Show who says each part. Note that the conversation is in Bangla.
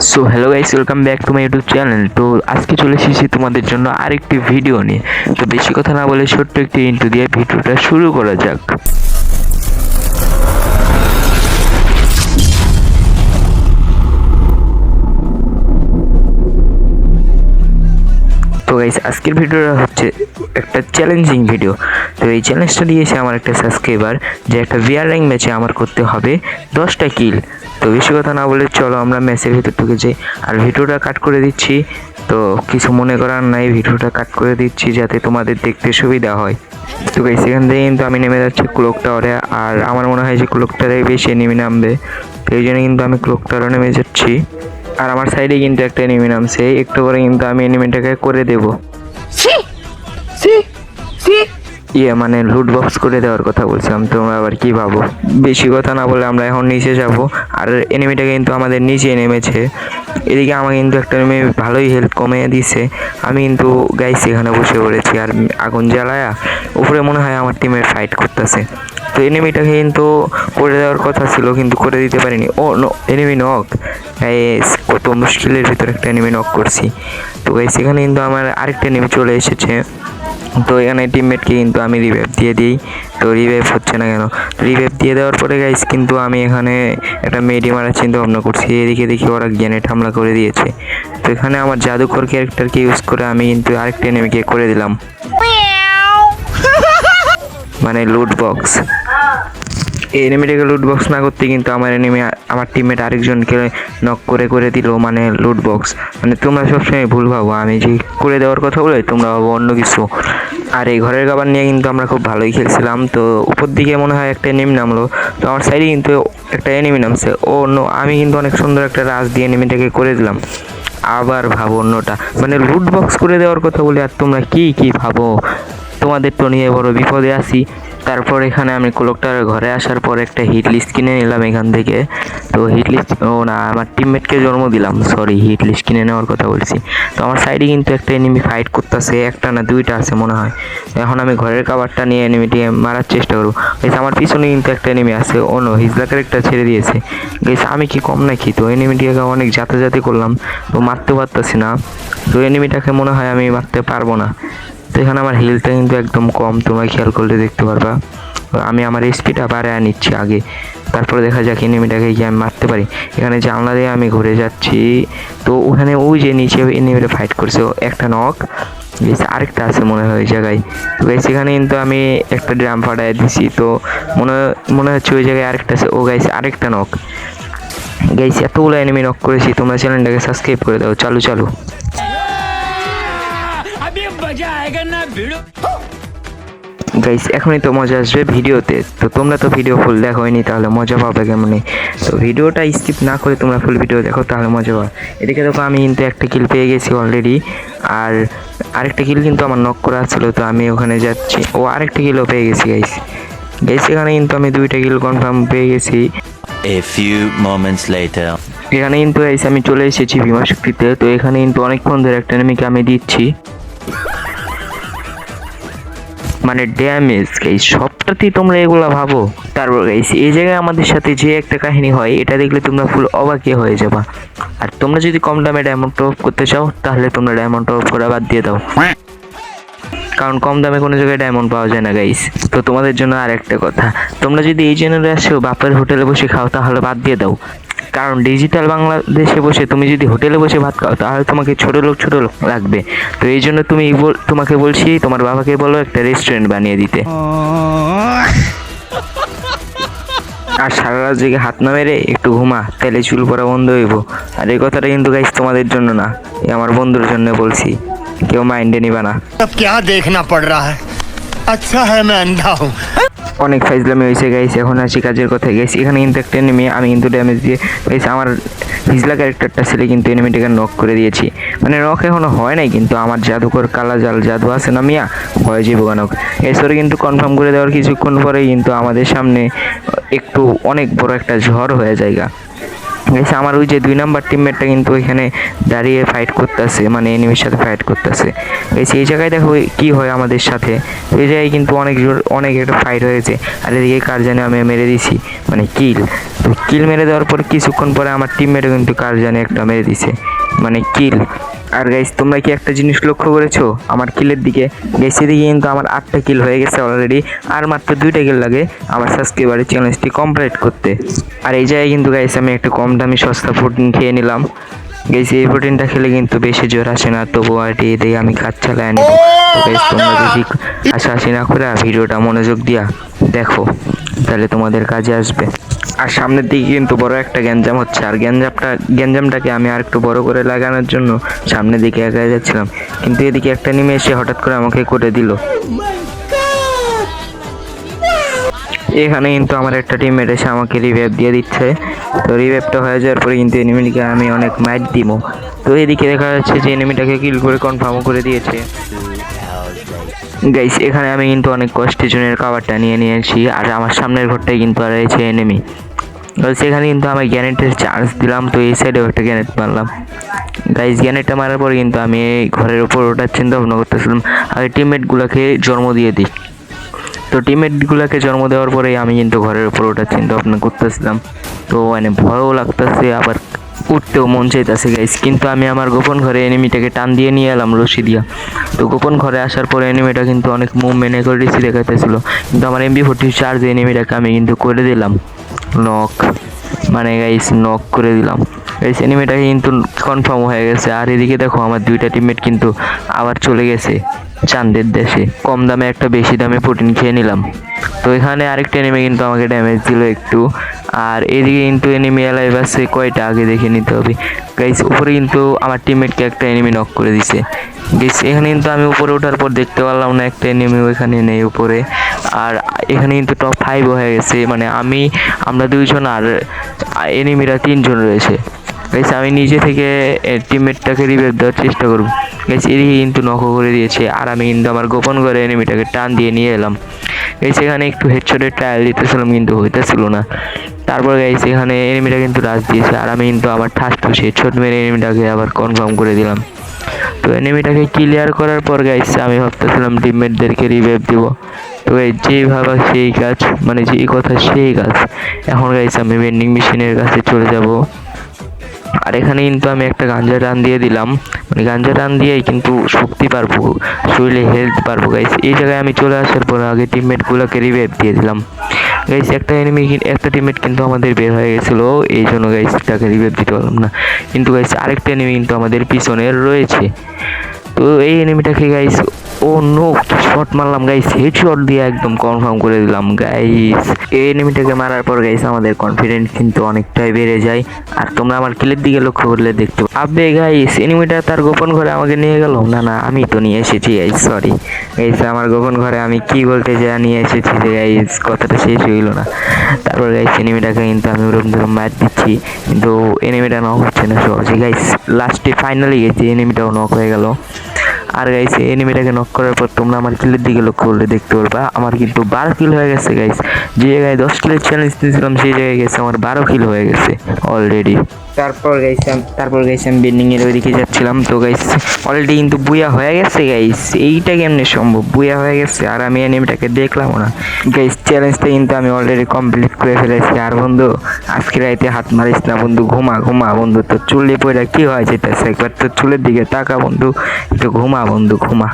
Speaker 1: So hello guys, welcome back to my YouTube channel. তো আজকে চলে এসেছি তোমাদের জন্য আরেকটি ভিডিও নিয়ে। তো বেশি কথা না বলে ছোট্ট একটি ইন্ট্রো দিয়ে ভিডিওটা শুরু করা যাক। তো গাইস, আজকের ভিডিওটা হচ্ছে একটা চ্যালেঞ্জিং ভিডিও। তো এই চ্যালেঞ্জটা দিয়েছে আমার একটা সাবস্ক্রাইবার যে একটা ভিআর র্যাঙ্ক ম্যাচে আমার করতে হবে 10টা কিল। তো বেশি কথা না বলে চলো আমরা ম্যাচের ভিতর ঢুকে যাই। আর ভিডিওটা কাট করে দিচ্ছি, তো কিছু মনে করার নাই, ভিডিওটা কাট করে দিচ্ছি যাতে তোমাদের দেখতে সুবিধা হয়। তো গাইস, এখান থেকে কিন্তু আমি নেমে যাচ্ছি ক্লক টাওয়ারে। আর আমার মনে হয় যে ক্লক টাওয়ারে বেশি এনিমি নামবে, তো এই জন্য কিন্তু আমি ক্লক টাওয়ারে নেমে যাচ্ছি। আর আমার সাইডে কিন্তু একটা এনিমি নামছে, একটু করে কিন্তু আমি এনিমিটাকে করে দেবো। মানে লুট বক্স করে দেওয়ার কথা বলছিলাম, তোমরা আবার কি ভাবো? বেশি কথা না বলে আমরা এখন নিচে যাব। আর এনিমিটা কিন্তু আমাদের নিচে নেমেছে। এদিকে আমার কিন্তু একটা এনিমি ভালোই হেল্প কমিয়ে দিছে। আমি কিন্তু গাইস এখানে বসে পড়েছি আর আগুন জ্বালায়া উপরে মনে হয় আমার টিমের ফাইট করতেছে। তো এনিমিটাকে কিন্তু করে দেওয়ার কথা ছিল, কিন্তু করে দিতে পারিনি। ও নো, এনিমি নক। কত মুশকিলের ভিতরে একটা এনিমি নক করছি। তো গাইস এখানে কিন্তু আমার আরেকটা এনিমি চলে এসেছে। তো এখানে টিমমেটকে কিন্তু আমি রিভাইভ দিয়ে দিই। তো রিভাইভ হচ্ছে না কেন? রিভাইভ দিয়ে দেওয়ার পরে গাইস কিন্তু আমি এখানে একটা মেডি মারার চিন্তা ভাবনা করছি। এদিকে দেখি ওরা গ্রেনেড হামলা করে দিয়েছে। তো এখানে আমার জাদুকর ক্যারেক্টারকে ইউজ করে আমি কিন্তু আরেকটা এনিমিকে করে দিলাম, মানে লুট বক্স। এই এনিমিটাকে লুট বক্স না করতে কিন্তু আমার টিমমেট আরেকজনকে নক করে দিল, মানে লুট বক্স। মানে তোমরা সবসময় ভুল ভাবো, আমি যে করে দেওয়ার কথা বলে তোমরা ভাবো অন্য কিছু। আর এই ঘরের খাবার নিয়ে কিন্তু আমরা খুব ভালোই খেলছিলাম। তো উপর দিকে মনে হয় একটা এনিমি নামলো, তো আমার সাইডে কিন্তু একটা এনিমি নামছে। ও নো, আমি কিন্তু অনেক সুন্দর একটা রাজ দিয়ে এনিমিটাকে করে দিলাম। আবার ভাবো অন্যটা, মানে লুট বক্স করে দেওয়ার কথা বলে আর তোমরা কি ভাবো? তোমাদের তো নিয়ে বড় বিপদে আছি। তারপর এখানে আমি ক্লকটার ঘরে আসার পর একটা হিট লিস্ট কিনে নিলাম এখান থেকে। তো হিট লিস্ট, ও না, আমার টিমমেটকে জন্ম দিলাম, সরি, হিট লিস্ট কিনে নেওয়ার কথা বলছি। তো আমার সাইডে কিন্তু একটা এনিমি ফাইট করতেছে, একটা না দুইটা আছে মনে হয়। এখন আমি ঘরের খাবারটা নিয়ে এনিমিটিকে মারার চেষ্টা করবো। গেছে আমার পিছনে কিন্তু একটা এনিমি আছে। ও নো, হিজলাকের একটা ছেড়ে দিয়েছে। গেছে আমি কি কম নাকি? তো এনিমিটিকে অনেক জাতাজাতি করলাম, তো মারতে পারতেছি না। তো এনিমিটাকে মনে হয় আমি মারতে পারবো না। তো এখানে আমার হেলথটা কিন্তু একদম কম, তোমরা খেয়াল করলে দেখতে পারবা। আমি আমার স্পিডটা বাড়ায় নিচ্ছি আগে, তারপরে দেখা যাক এনিমিটাকে গিয়ে আমি মারতে পারি। এখানে জানলা দিয়ে আমি ঘুরে যাচ্ছি। তো ওখানে ওই যে নিচে এনিমিটা ফাইট করছে, একটা নক, আরেকটা আছে মনে হয় ওই জায়গায়। তো গাইস এখানে কিন্তু আমি একটা ড্রাম ফাটায় দিছি। তো মনে হচ্ছে ওই জায়গায় আরেকটা আছে। ও গাইস আরেকটা নক। গাইস এতগুলো এনিমি নক করেছি, তোমরা চ্যানেলটাকে সাবস্ক্রাইব করে দাও। চালু গাইস, এখনই তো মজা আসবে ভিডিওতে। তো তোমরা তো ভিডিও ফুল দেখোনি, তাহলে মজা পাবে কেমনে? তো ভিডিওটা স্কিপ না করে তোমরা ফুল ভিডিও দেখো, তাহলে মজা পাবে। এদিকে দেখো আমি কিন্তু একটা কিল পেয়ে গেছি অলরেডি। আর আরেকটা কিল কিন্তু আমার নক করা ছিল, তো আমি ওখানে যাচ্ছি। ও আরেকটা কিলও পেয়ে গেছি গাইস। এখানে কিন্তু আমি 2টা কিল কনফার্ম পেয়ে গেছি।
Speaker 2: A few moments later.
Speaker 1: এখানে কিন্তু গাইস আমি চলে এসেছি ভীমা শক্তিতে। তো এখানে কিন্তু অনেকক্ষণ ধরে একটা এনিমিকে আমি দিচ্ছি, মানে ড্যামেজ গাইস সবটাতেই তোমরা এগুলা ভাবো। তারপর গাইস এই জায়গায় আমাদের সাথে যে একটা কাহিনী হয়, এটা দেখলে তোমরা ফুল অবাকই হয়ে যাবা। আর তোমরা যদি কম দামে ডায়মন্ড টপ করতে চাও, তাহলে তোমরা ডায়মন্ড টপ করা বাদ দিয়ে দাও, কারণ কম দামে কোনো জায়গায় ডায়মন্ড পাওয়া যায় না গাইস। তো তোমাদের জন্য আর একটা কথা, তোমরা যদি এই চ্যানেলে আসো বাপের হোটেলে বসে খাও, তাহলে বাদ দিয়ে দাও। কারণ ডিজিটাল বাংলাদেশে বসে তুমি যদি হোটেলে বসে ভাত খাও, তাহলে তোমাকে ছোট লোক লাগবে। তো এই জন্য তোমাকে বলছি, তোমার বাবাকে বলো একটা রেস্টুরেন্ট বানিয়ে দিতে। আর সারা রাত জেগে হাত না মেরে একটু ঘুমা, তাহলে চুল পড়া বন্ধ হইব। আর এই কথাটা কিন্তু গাইস তোমাদের জন্য না, আমার বন্ধুর জন্য বলছি, কেউ মাইন্ডে নিবা না।
Speaker 3: अब क्या देखना पड़ रहा है? अच्छा है मैं अंधा हूँ।
Speaker 1: অনেক ফাইজলামি হয়েছে গাইস, এখন আসি কাজের কথায় গাইস। এখানে কিন্তু একটা এনিমি, আমি কিন্তু ড্যামেজ দিয়ে গাইস আমার হিজলা ক্যারেক্টারটা ছেলে কিন্তু এনিমিটাকে নক করে দিয়েছি। মানে নক এখনো হয় নাই, কিন্তু আমার জাদুকর কালা জাদু আছে না মিয়া, হয়ে যাবো গানক। এসরে কিন্তু কনফার্ম করে দেওয়ার কিছুক্ষণ পরেই কিন্তু আমাদের সামনে একটু অনেক বড় একটা ঝড় হয়ে যায়। গাইস আমার ওই যে 2 নাম্বার টিমমেটটা কিন্তু এখানে দাঁড়িয়ে ফাইট করতেছে, মানে এনিমির সাথে ফাইট করতেছে। গাইস এই জায়গায় দেখো কি হয় আমাদের সাথে, এই জায়গায় কিন্তু অনেক একটা ফাইট হয়েছে। আর এদিকে কার জানে আমি মেরে দিছি, মানে কিল। তো কিল মেরে দেওয়ার পর কিছুক্ষণ পরে আমার টিমমেটও কিন্তু কার জানে একটা মেরে দিছে, মানে কিল। আর গাইস তোমরা কি একটা জিনিস লক্ষ্য করেছো আমার কিলের দিকে? গাইস এদিকে কিন্তু আমার 8টা কিল হয়ে গেছে অলরেডি, আর মাত্র 2টা কিল লাগে আমার সাবস্ক্রাইবারের চ্যালেঞ্জটি কমপ্লিট করতে। আর এই জায়গায় কিন্তু গাইস আমি একটা কম দামি সস্তা প্রোটিন খেয়ে নিলাম। গাইস এই প্রোটিনটা খেলে কিন্তু বেশি জ্বর আসে না, তবু আর দিয়ে আমি কাজ চালাই নেব। তো গাইস তোমরা যদি হাসাহাসি না করে ভিডিওটা মনোযোগ দিয়া দেখো, তাহলে তোমাদের কাজে আসবে। আর সামনের দিকে কিন্তু বড় একটা গ্যাঞ্জাম হচ্ছে, আর গ্যাঞ্জামটাকে আমি আর একটু বড় করে লাগানোর জন্য সামনের দিকে এগিয়ে যাচ্ছিলাম, কিন্তু এদিকে একটা নেমে এসে হঠাৎ করে আমাকে করে দিল। এখানে কিন্তু আমার একটা টিমমেট এসে আমাকে রিভাইভ দিয়ে দিচ্ছে। তো রিভাইভটা হয়ে যাওয়ার পরে কিন্তু এনিমিটাকে আমি অনেক ম্যাচ দিব। তো এদিকে দেখা যাচ্ছে যে এনিমিটাকে কিল করে কনফার্ম করে দিয়েছে। গাইস এখানে আমি কিন্তু অনেক কষ্টে জনের কাভারটা নিয়েছি, আর আমার সামনের ঘরটাই কিন্তু আর রয়েছে এনিমি। সেখানে কিন্তু আমি গ্যানেটের চার্জ দিলাম, তো এই সাইডেও একটা গ্যানেট মারলাম। গাইস গ্যানেটটা মারার পরে কিন্তু আমি এই ঘরের উপর ওঠার চিন্তা ভাবনা করতেছিলাম, আর টিমমেটগুলোকে জন্ম দিয়ে দিই। তো টিমমেটগুলোকে জন্ম দেওয়ার পরেই আমি কিন্তু ঘরের উপর ওঠার চিন্তা ভাবনা করতেছিলাম। তো মানে ভয়ও লাগতেছে, আবার উঠতেও মন চাইতেছে গাইস। কিন্তু আমি আমার গোপন ঘরে এনিমিটাকে টান দিয়ে নিয়ে এলাম রশি দিয়া। তো গোপন ঘরে আসার পরে এনিমিটা কিন্তু অনেক মুভমেন্ট অ্যাকুরেসি দেখাইতেছিল, কিন্তু আমার MP40 চার্জ এনিমিটাকে আমি কিন্তু করে দিলাম নক, মানে গাইস নক করে দিলাম। গাইস এনিমিটাকে কিন্তু কনফার্ম হয়ে গেছে। আর এদিকে দেখো আমার 2টা টিমমেট কিন্তু আবার চলে গেছে চাঁদের দেশে। কম দামে একটা বেশি দামে প্রোটিন খেয়ে নিলাম। তো এখানে আরেকটা এনিমি কিন্তু আমাকে ড্যামেজ দিল একটু। আর এদিকে কিন্তু এনিমি অ্যালাইভ আছে কয়টা আগে দেখে নিতে হবে। গাইস উপরে কিন্তু আমার টিমমেটকে একটা এনিমি নক করে দিছে। গাইস এখানে কিন্তু আমি উপরে ওঠার পর দেখতে পারলাম না একটা এনিমি ওখানে নেই উপরে। আর এখানে কিন্তু টপ 5 হয়ে গেছে, মানে আমরা 2জন আর এনিমিরা 3জন রয়েছে। গাইস আমি নিজে থেকে টিমমেটটাকে রিভাইভ দেওয়ার চেষ্টা করব। গাইস এদিকে কিন্তু নক করে দিয়েছে, আর আমি কিন্তু আমার গোপন ঘরে এনিমিটাকে টান দিয়ে নিয়ে এলাম। গাইস এখানে একটু হেডশটের ট্রায়াল দিতেছিলাম, কিন্তু হইতেছিল না। তারপর গাইস এখানে এনিমিটা কিন্তু রাশ দিয়েছে, আর আমি কিন্তু আমার ঠাস ঠুসে হেডশট মেরে এনিমিটাকে আবার কনফার্ম করে দিলাম। তো এনিমিটাকে ক্লিয়ার করার পর গাইস আমি ভাবতেছিলাম টিমমেটদেরকে রিভাইভ দিব। তো গাইস যেই ভাবা সেই কাজ, মানে যেই কথা সেই কাজ। এখন গাইস আমি ভেন্ডিং মেশিনের কাছে চলে যাব। আর এখানে কিন্তু আমি একটা গাঞ্জা টান দিয়ে দিলাম, মানে গাঞ্জা টান দিয়েই কিন্তু শক্তি পারবো, শরীরে হেলথ পারবো। গাইস এই জায়গায় আমি চলে আসার পর আগে টিমমেটগুলোকে রিভাইভ দিয়ে দিলাম। গাইস একটা টিমমেট কিন্তু আমাদের বের হয়ে গেছিলো, এই জন্য গাইস তাকে রিভাইভ দিতে পারলাম না। কিন্তু গাইস আরেকটা এনিমি কিন্তু আমাদের পিছনে রয়েছে। তো এই এনিমিটাকে গাইস নো শট মারলাম গাইস, হেডশট দিয়ে একদম কনফার্ম করে দিলাম গাইস। এই এনিমিটাকে মারার পর গাইস আমাদের কনফিডেন্স কিন্তু অনেকটাই বেড়ে যায়। আর তোমরা আমার কিলের দিকে লক্ষ্য করলে দেখতে পাবে গাইস এনিমিটা তার গোপন ঘরে আমাকে নিয়ে গেল। না আমি তো নিয়ে এসেছি গাইস, সরি গাইস। আমার গোপন ঘরে আমি কি বলতে যা নিয়ে এসেছি যে গাইস কথাটা শেষ হইল না। তারপর গাইস এনিমিটাকে কিন্তু আমি ওরকম ম্যাচ দিচ্ছি, কিন্তু এনিমিটা নক হচ্ছে না সহজে গাইস। লাস্টে ফাইনালি গেছি, এনিমিটাও নক হয়ে গেল। আর গাইস এনিমিটাকে নক করার পর তোমরা আমার কিলের দিকে লক্ষ্য করলে দেখতে পারবা আমার কিন্তু 12 কিল হয়ে গেছে গাইস। যে জায়গায় 10 কিলের চ্যালেঞ্জ দিয়েছিলাম সেই জায়গায় গেছে আমার 12 কিল হয়ে গেছে অলরেডি। তারপর গাইস আমি বেন্ডিং এর ওইদিকে যাচ্ছিলাম। তো গাইস অলরেডি কিন্তু বুয়া হয়ে গেছে গাইস, এইটা কেমনে সম্ভব, বুয়া হয়ে গেছে আর আমি এনিমিটাকে দেখলাম না গাইস। চ্যালেঞ্জটা কিন্তু আমি অলরেডি কমপ্লিট করে ফেলেছি। আর বন্ধু আজকে রাইতে হাত মারিস না বন্ধু, ঘুমা বন্ধু। তো চুলে পড়ে কি হয় যেতেছে, একবার তো চুলের দিকে তাকা বন্ধু, একটু ঘুমা বন্ধু ঘুমা।